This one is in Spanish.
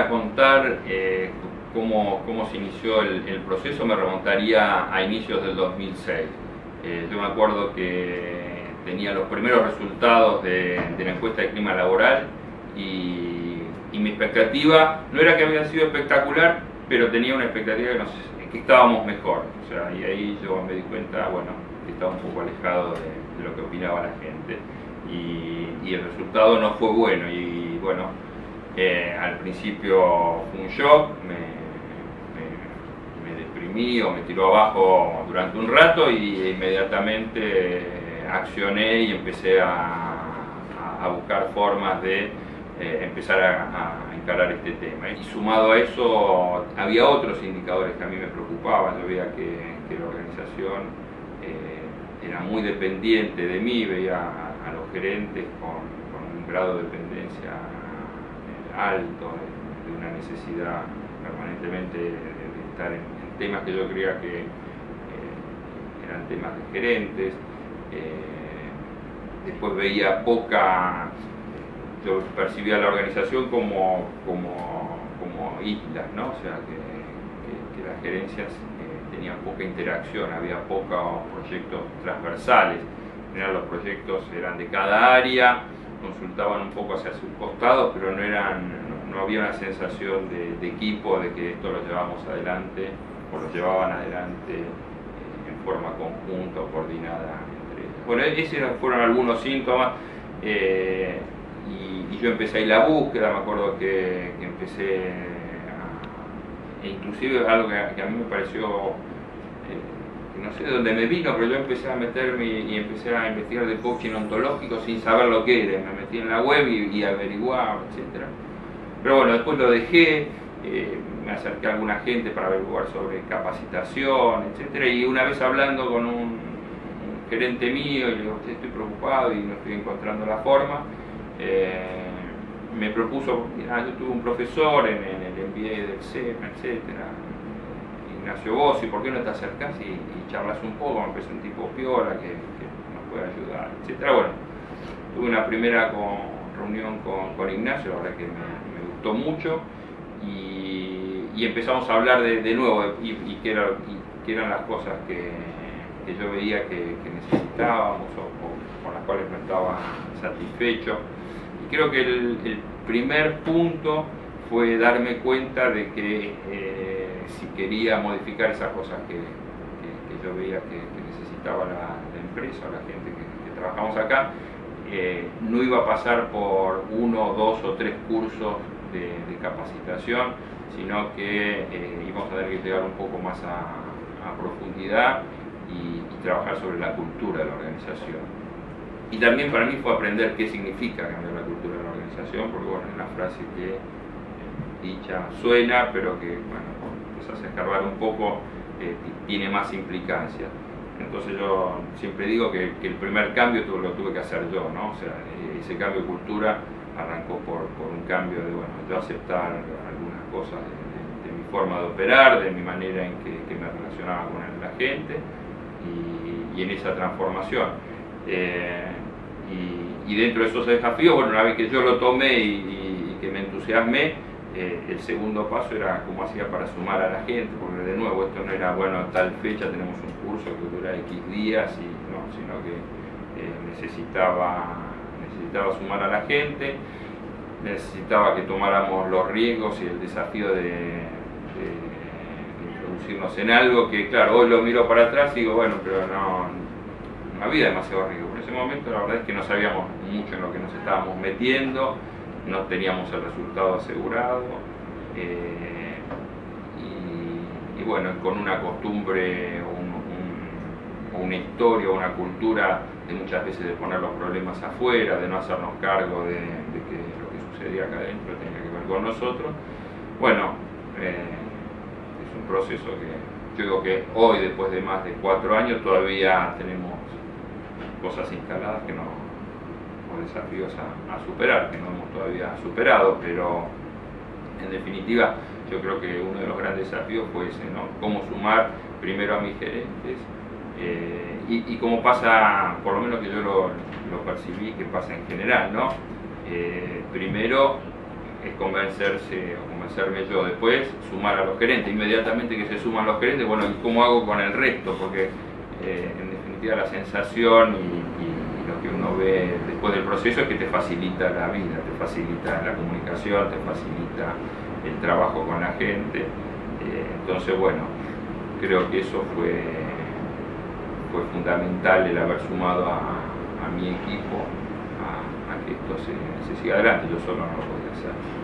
a contar cómo se inició el proceso, me remontaría a inicios del 2006. Yo me acuerdo que tenía los primeros resultados de la encuesta de clima laboral y mi expectativa no era que había sido espectacular, pero tenía una expectativa que estábamos mejor. O sea, y ahí yo me di cuenta, bueno, que estaba un poco alejado de lo que opinaba la gente. Y el resultado no fue bueno. Y bueno, al principio fue un shock, me deprimí o me tiró abajo durante un rato y inmediatamente accioné y empecé a buscar formas de empezar a encarar este tema. Y sumado a eso, había otros indicadores que a mí me preocupaban. Yo veía que la organización era muy dependiente de mí, veía a los gerentes con un grado de dependencia alto, de una necesidad permanentemente de estar en temas que yo creía que eran temas de gerentes. Después veía yo percibía la organización como islas, ¿no? O sea, que las gerencias tenían poca interacción, había pocos proyectos transversales. En general los proyectos eran de cada área, consultaban un poco hacia sus costados, pero no había una sensación de equipo, de que esto lo llevamos adelante o lo llevaban adelante en forma conjunta o coordinada entre ellos. Bueno, esos fueron algunos síntomas. Y yo empecé ahí la búsqueda. Me acuerdo que empecé inclusive algo que a mí me pareció, no sé de dónde me vino, pero yo empecé a meterme y empecé a investigar de coaching ontológico sin saber lo que era. Me metí en la web y averiguaba, etc. Pero bueno, después lo dejé, me acerqué a alguna gente para averiguar sobre capacitación, etc. Y una vez hablando con un gerente mío, y le digo, estoy preocupado y no estoy encontrando la forma, me propuso, yo tuve un profesor en el MBA del CEPA, etcétera, Ignacio Bossi, ¿por qué no te acercás y charlas un poco? Me parece un tipo piola que nos puede ayudar, etcétera. Bueno, tuve una primera reunión con Ignacio, la verdad que me gustó mucho, y empezamos a hablar de nuevo y qué eran las cosas que yo veía que necesitábamos o con las cuales no estaba satisfecho. Y creo que el primer punto fue darme cuenta de que si quería modificar esas cosas que yo veía que necesitaba la empresa o la gente que trabajamos acá, no iba a pasar por 1, 2 o 3 cursos de capacitación, sino que íbamos a tener que llegar un poco más a profundidad y trabajar sobre la cultura de la organización. Y también para mí fue aprender qué significa cambiar la cultura de la organización, porque bueno, es una frase que dicha suena, pero que bueno, empiezas a escarbar un poco, tiene más implicancia. Entonces yo siempre digo que el primer cambio lo tuve que hacer yo, ¿no? O sea, ese cambio de cultura arrancó por un cambio de, bueno, yo aceptar algunas cosas de mi forma de operar, de mi manera en que me relacionaba con la gente, y en esa transformación. Y dentro de esos desafíos, bueno, una vez que yo lo tomé y que me entusiasmé, el segundo paso era cómo hacía para sumar a la gente, porque de nuevo esto no era, bueno, a tal fecha tenemos un curso que dura X días, sino que necesitaba sumar a la gente, necesitaba que tomáramos los riesgos y el desafío de introducirnos en algo que, claro, hoy lo miro para atrás y digo, bueno, pero no había demasiado riesgo. En ese momento la verdad es que no sabíamos mucho en lo que nos estábamos metiendo, no teníamos el resultado asegurado, y bueno, con una costumbre o una historia o una cultura de muchas veces de poner los problemas afuera, de no hacernos cargo de que lo que sucedía acá adentro tenía que ver con nosotros. Bueno, es un proceso que yo digo que hoy, después de más de 4 años, todavía tenemos cosas instaladas o desafíos a superar, que no hemos todavía superado, pero en definitiva yo creo que uno de los grandes desafíos fue ese, ¿no? Cómo sumar primero a mis gerentes, y cómo pasa, por lo menos que yo lo percibí, que pasa en general, ¿no? Primero es convencerse o convencerme yo, después sumar a los gerentes, inmediatamente que se suman los gerentes, bueno, ¿y cómo hago con el resto? Porque en definitiva la sensación y lo que uno ve después del proceso es que te facilita la vida, te facilita la comunicación, te facilita el trabajo con la gente. Entonces, bueno, creo que eso fue fundamental, el haber sumado a mi equipo a que esto se siga adelante. Yo solo no lo podía hacer.